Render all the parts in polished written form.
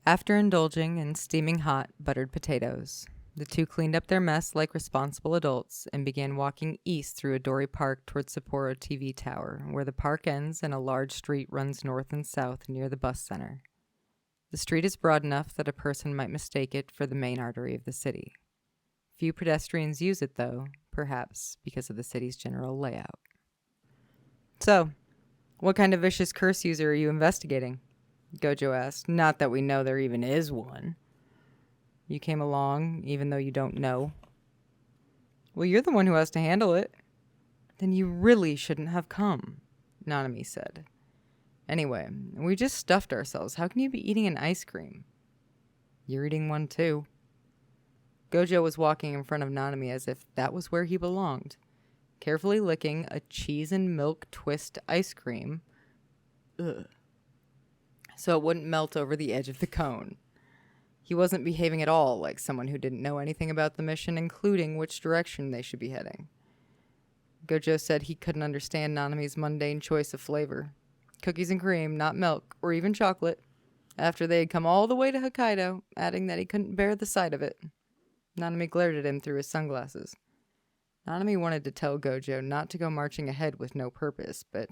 After indulging in steaming hot, buttered potatoes, the two cleaned up their mess like responsible adults and began walking east through Adori Park towards Sapporo TV Tower, where the park ends and a large street runs north and south near the bus center. The street is broad enough that a person might mistake it for the main artery of the city. Few pedestrians use it, though, perhaps because of the city's general layout. So, what kind of vicious curse user are you investigating? Gojo asked. Not that we know there even is one. You came along, even though you don't know. Well, you're the one who has to handle it. Then you really shouldn't have come, Nanami said. Anyway, we just stuffed ourselves. How can you be eating an ice cream? You're eating one too. Gojo was walking in front of Nanami as if that was where he belonged, carefully licking a cheese and milk twist ice cream. Ugh. So it wouldn't melt over the edge of the cone. He wasn't behaving at all like someone who didn't know anything about the mission, including which direction they should be heading. Gojo said he couldn't understand Nanami's mundane choice of flavor. Cookies and cream, not milk, or even chocolate, after they had come all the way to Hokkaido, adding that he couldn't bear the sight of it. Nanami glared at him through his sunglasses. Nanami wanted to tell Gojo not to go marching ahead with no purpose, but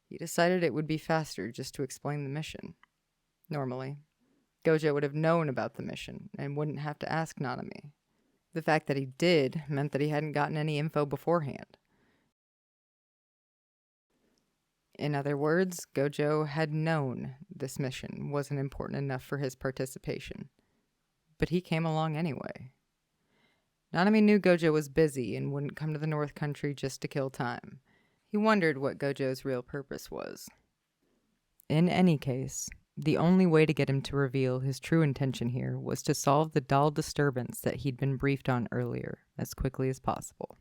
he decided it would be faster just to explain the mission. Normally, Gojo would have known about the mission and wouldn't have to ask Nanami. The fact that he did meant that he hadn't gotten any info beforehand. In other words, Gojo had known this mission wasn't important enough for his participation. But he came along anyway. Nanami knew Gojo was busy and wouldn't come to the North Country just to kill time. He wondered what Gojo's real purpose was. In any case, the only way to get him to reveal his true intention here was to solve the dull disturbance that he'd been briefed on earlier as quickly as possible.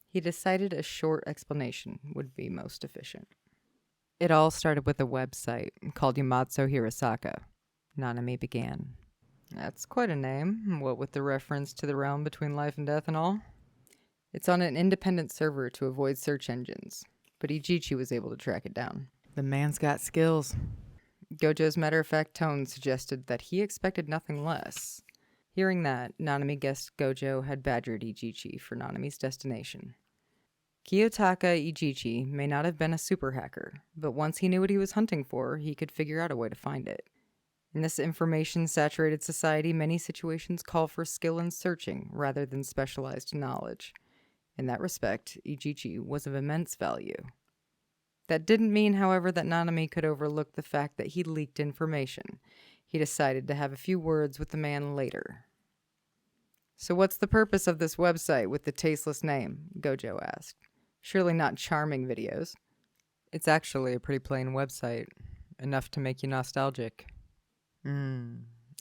He decided a short explanation would be most efficient. It all started with a website called Yamatsu Hirosaka, Nanami began. That's quite a name, what with the reference to the realm between life and death and all. It's on an independent server to avoid search engines, but Ijichi was able to track it down. The man's got skills. Gojo's matter-of-fact tone suggested that he expected nothing less. Hearing that, Nanami guessed Gojo had badgered Ijichi for Nanami's destination. Kiyotaka Ijichi may not have been a super hacker, but once he knew what he was hunting for, he could figure out a way to find it. In this information-saturated society, many situations call for skill in searching rather than specialized knowledge. In that respect, Ijichi was of immense value. That didn't mean, however, that Nanami could overlook the fact that he leaked information. He decided to have a few words with the man later. So what's the purpose of this website with the tasteless name? Gojo asked. Surely not charming videos. It's actually a pretty plain website, enough to make you nostalgic.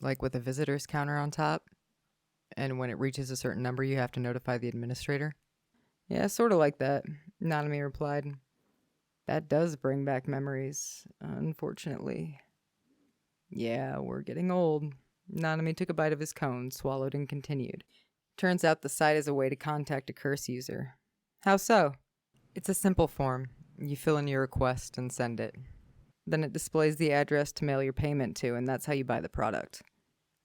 Like with a visitor's counter on top? And when it reaches a certain number, you have to notify the administrator? Yeah, sort of like that, Nanami replied. That does bring back memories, unfortunately. Yeah, we're getting old. Nanami took a bite of his cone, swallowed, and continued. Turns out the site is a way to contact a curse user. How so? It's a simple form. You fill in your request and send it. Then it displays the address to mail your payment to, and that's how you buy the product.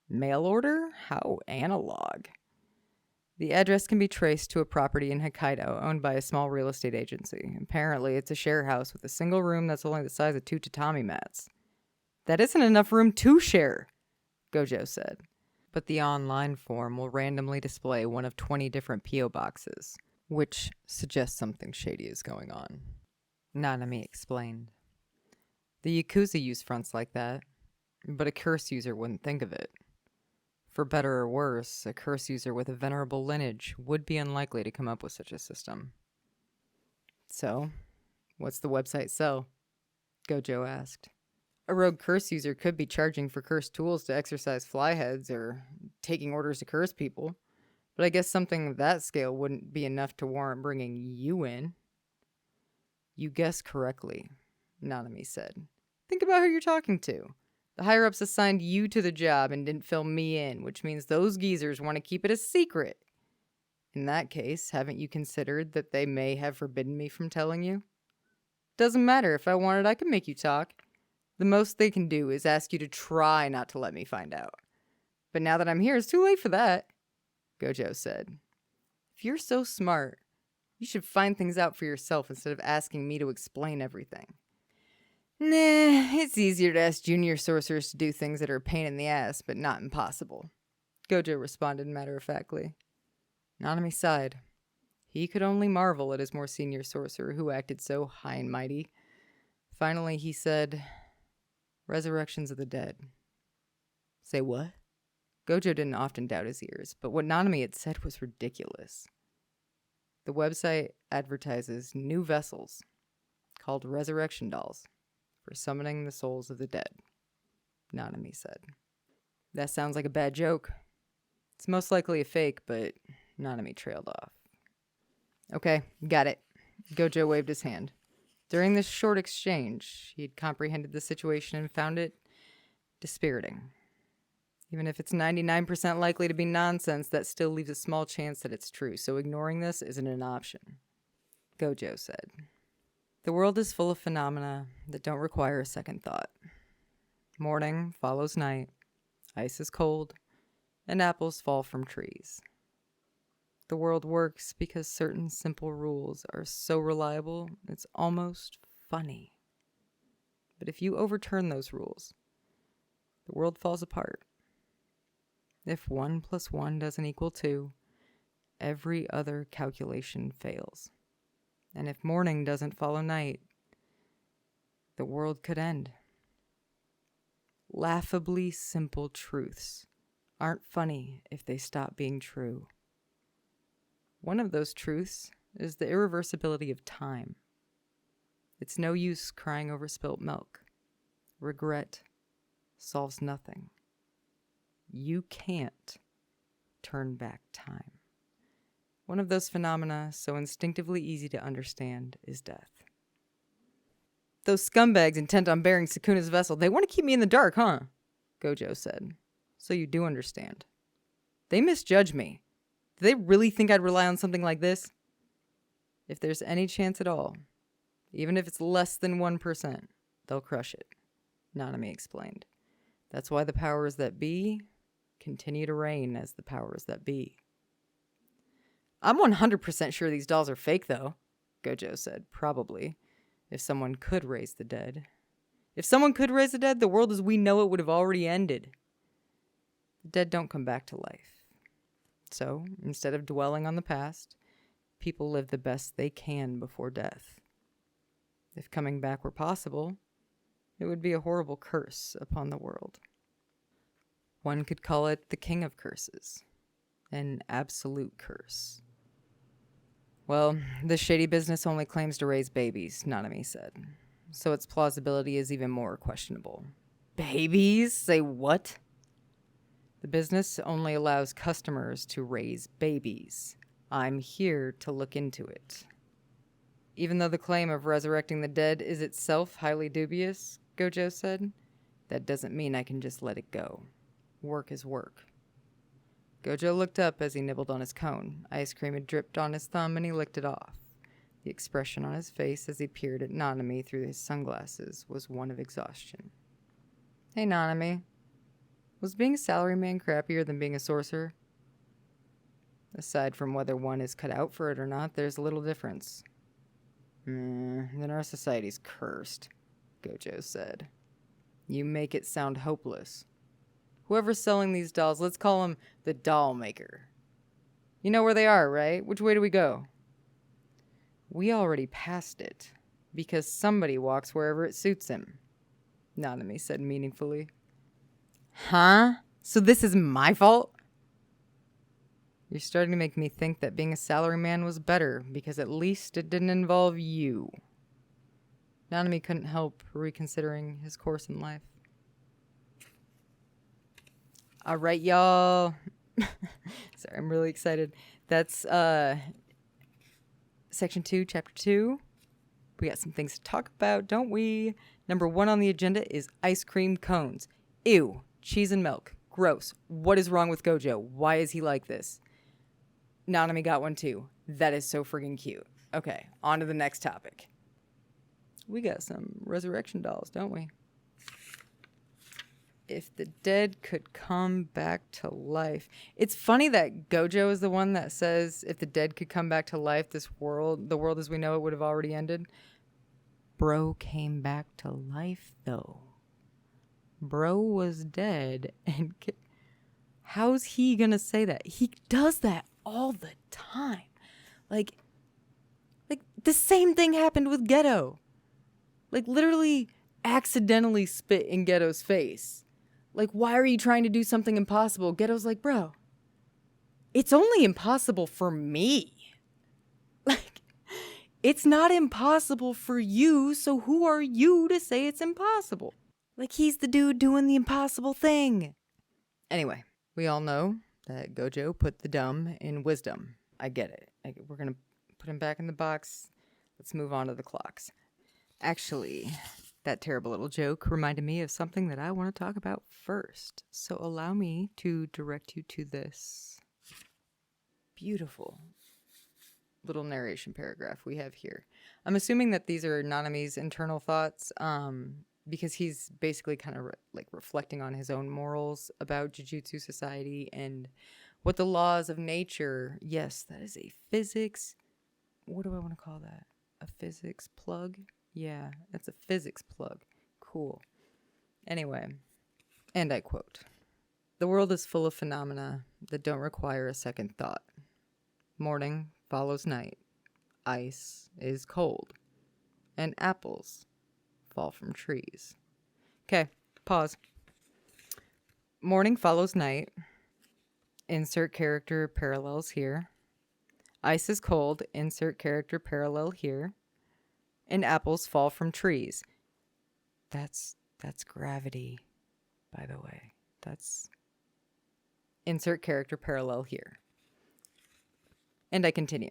Mail order? How analog. The address can be traced to a property in Hokkaido owned by a small real estate agency. Apparently, it's a share house with a single room that's only the size of 2 tatami mats. That isn't enough room to share, Gojo said. But the online form will randomly display one of 20 different P.O. boxes, which suggests something shady is going on. Nanami explained. The Yakuza use fronts like that, but a curse user wouldn't think of it. For better or worse, a curse user with a venerable lineage would be unlikely to come up with such a system. So, what's the website sell? Gojo asked. A rogue curse user could be charging for cursed tools to exercise flyheads or taking orders to curse people, but I guess something of that scale wouldn't be enough to warrant bringing you in. You guessed correctly, Nanami said. Think about who you're talking to. The higher-ups assigned you to the job and didn't fill me in, which means those geezers want to keep it a secret. In that case, haven't you considered that they may have forbidden me from telling you? Doesn't matter. If I wanted, I could make you talk. The most they can do is ask you to try not to let me find out. But now that I'm here, it's too late for that, Gojo said. If you're so smart, you should find things out for yourself instead of asking me to explain everything. Nah, it's easier to ask junior sorcerers to do things that are a pain in the ass, but not impossible, Gojo responded matter-of-factly. Nanami sighed. He could only marvel at his more senior sorcerer who acted so high and mighty. Finally, he said, Resurrections of the dead. Say what? Gojo didn't often doubt his ears, but what Nanami had said was ridiculous. The website advertises new vessels called resurrection dolls for summoning the souls of the dead, Nanami said. That sounds like a bad joke. It's most likely a fake, but Nanami trailed off. Okay, got it. Gojo waved his hand. During this short exchange, he had comprehended the situation and found it dispiriting. Even if it's 99% likely to be nonsense, that still leaves a small chance that it's true, so ignoring this isn't an option, Gojo said. The world is full of phenomena that don't require a second thought. Morning follows night, ice is cold, and apples fall from trees. The world works because certain simple rules are so reliable, it's almost funny. But if you overturn those rules, the world falls apart. If 1 + 1 doesn't equal 2, every other calculation fails. And if morning doesn't follow night, the world could end. Laughably simple truths aren't funny if they stop being true. One of those truths is the irreversibility of time. It's no use crying over spilt milk. Regret solves nothing. You can't turn back time. One of those phenomena so instinctively easy to understand is death. Those scumbags intent on bearing Sukuna's vessel, they want to keep me in the dark, huh? Gojo said. So you do understand. They misjudge me. Do they really think I'd rely on something like this? If there's any chance at all, even if it's less than 1%, they'll crush it, Nanami explained. That's why the powers that be continue to reign as the powers that be. I'm 100% sure these dolls are fake, though, Gojo said. Probably. If someone could raise the dead. If someone could raise the dead, the world as we know it would have already ended. The dead don't come back to life. So, instead of dwelling on the past, people live the best they can before death. If coming back were possible, it would be a horrible curse upon the world. One could call it the king of curses. An absolute curse. Well, this shady business only claims to raise babies, Nanami said. So its plausibility is even more questionable. Babies? Say what? The business only allows customers to raise babies. I'm here to look into it. Even though the claim of resurrecting the dead is itself highly dubious, Gojo said, that doesn't mean I can just let it go. Work is work. Gojo looked up as he nibbled on his cone. Ice cream had dripped on his thumb and he licked it off. The expression on his face as he peered at Nanami through his sunglasses was one of exhaustion. Hey, Nanami. Was being a salaryman crappier than being a sorcerer? Aside from whether one is cut out for it or not, there's little difference. Then our society's cursed, Gojo said. You make it sound hopeless. Whoever's selling these dolls, let's call him the doll maker. You know where they are, right? Which way do we go? We already passed it, because somebody walks wherever it suits him, Nanami said meaningfully. Huh? So this is my fault? You're starting to make me think that being a salaryman was better, because at least it didn't involve you. Nanami couldn't help reconsidering his course in life. All right, y'all. Sorry, I'm really excited. That's Section 2, Chapter 2. We got some things to talk about, don't we? Number 1 on the agenda is ice cream cones. Ew, cheese and milk. Gross. What is wrong with Gojo? Why is he like this? Nanami got one too. That is so friggin' cute. Okay, on to the next topic. We got some resurrection dolls, don't we? If the dead could come back to life. It's funny that Gojo is the one that says if the dead could come back to life, the world as we know it would have already ended. Bro came back to life, though. Bro was dead. And how's he gonna say that? He does that all the time. Like the same thing happened with Geto. Like, literally accidentally spit in Geto's face. Like, why are you trying to do something impossible? Geto's like, bro, it's only impossible for me. Like, it's not impossible for you, so who are you to say it's impossible? Like, he's the dude doing the impossible thing. Anyway, we all know that Gojo put the dumb in wisdom. I get it. We're going to put him back in the box. Let's move on to the clocks. Actually, that terrible little joke reminded me of something that I want to talk about first. So allow me to direct you to this beautiful little narration paragraph we have here. I'm assuming that these are Nanami's internal thoughts, because he's basically kind of reflecting on his own morals about Jujutsu society and what the laws of nature. Yes, that is a physics. What do I want to call that? A physics plug? Yeah, that's a physics plug. Cool. Anyway, and I quote, "The world is full of phenomena that don't require a second thought. Morning follows night. Ice is cold. And apples fall from trees." Okay, pause. Morning follows night. Insert character parallels here. Ice is cold. Insert character parallel here. And apples fall from trees. That's gravity, by the way. That's insert character parallel here. And I continue.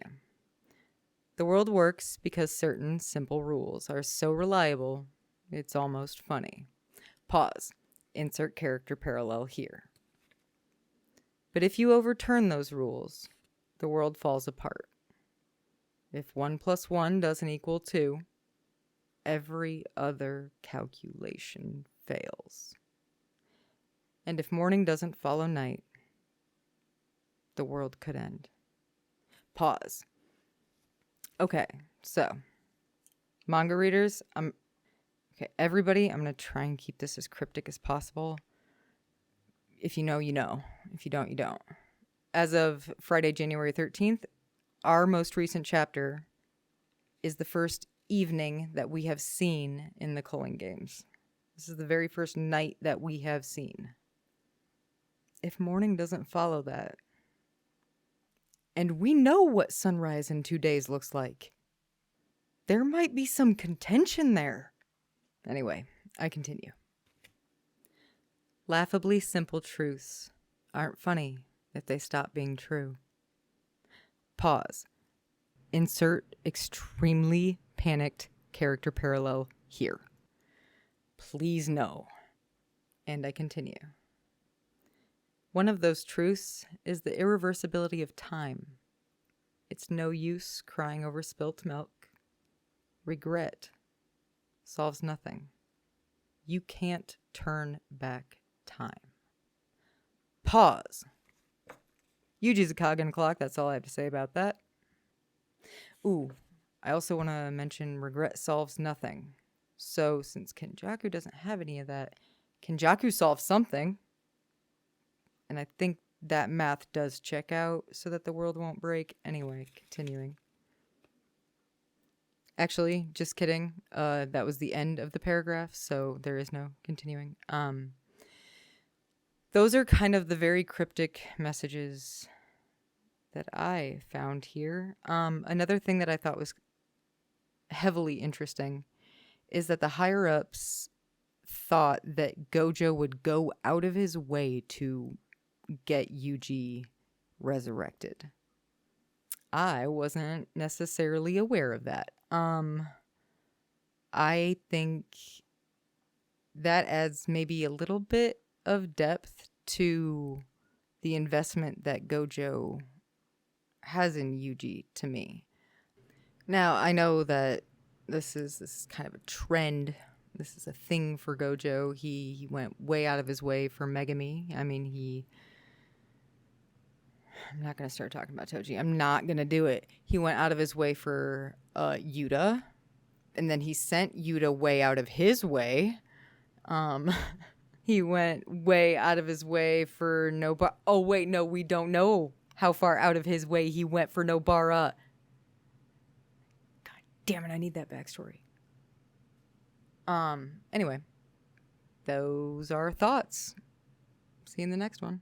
"The world works because certain simple rules are so reliable, it's almost funny." Pause. Insert character parallel here. "But if you overturn those rules, the world falls apart. If 1 + 1 doesn't equal 2, every other calculation fails. And if morning doesn't follow night, the world could end." Pause. Okay, so manga readers, everybody, I'm going to try and keep this as cryptic as possible. If you know, you know. If you don't, you don't. As of Friday, January 13th, our most recent chapter is the first evening that we have seen in the Culling Games. This is the very first night that we have seen. If morning doesn't follow that, and we know what sunrise in 2 days looks like, there might be some contention there. Anyway, I continue. "Laughably simple truths aren't funny if they stop being true." Pause. Insert extremely panicked character parallel here. Please no. And I continue. "One of those truths is the irreversibility of time. It's no use crying over spilt milk. Regret solves nothing. You can't turn back time." Pause. Jujutsu Kaisen clock, that's all I have to say about that. Ooh, I also want to mention regret solves nothing. So, since Kenjaku doesn't have any of that, Kenjaku solves something. And I think that math does check out so that the world won't break. Anyway, continuing. Actually, just kidding. That was the end of the paragraph, so there is no continuing. Those are kind of the very cryptic messages that I found here. Another thing that I thought was heavily interesting is that the higher-ups thought that Gojo would go out of his way to get Yuji resurrected. I wasn't necessarily aware of that. I think that adds maybe a little bit of depth to the investment that Gojo has in Yuji to me. Now, I know that this is kind of a trend This is a thing for Gojo. He went way out of his way for Megami. I mean, I'm not going to start talking about Toji. I'm not going to do it. He went out of his way for Yuta. And then he sent Yuta way out of his way. He went way out of his way for Nobara. Oh, wait, no, we don't know how far out of his way he went for Nobara. God damn it, I need that backstory. Anyway, those are thoughts. See you in the next one.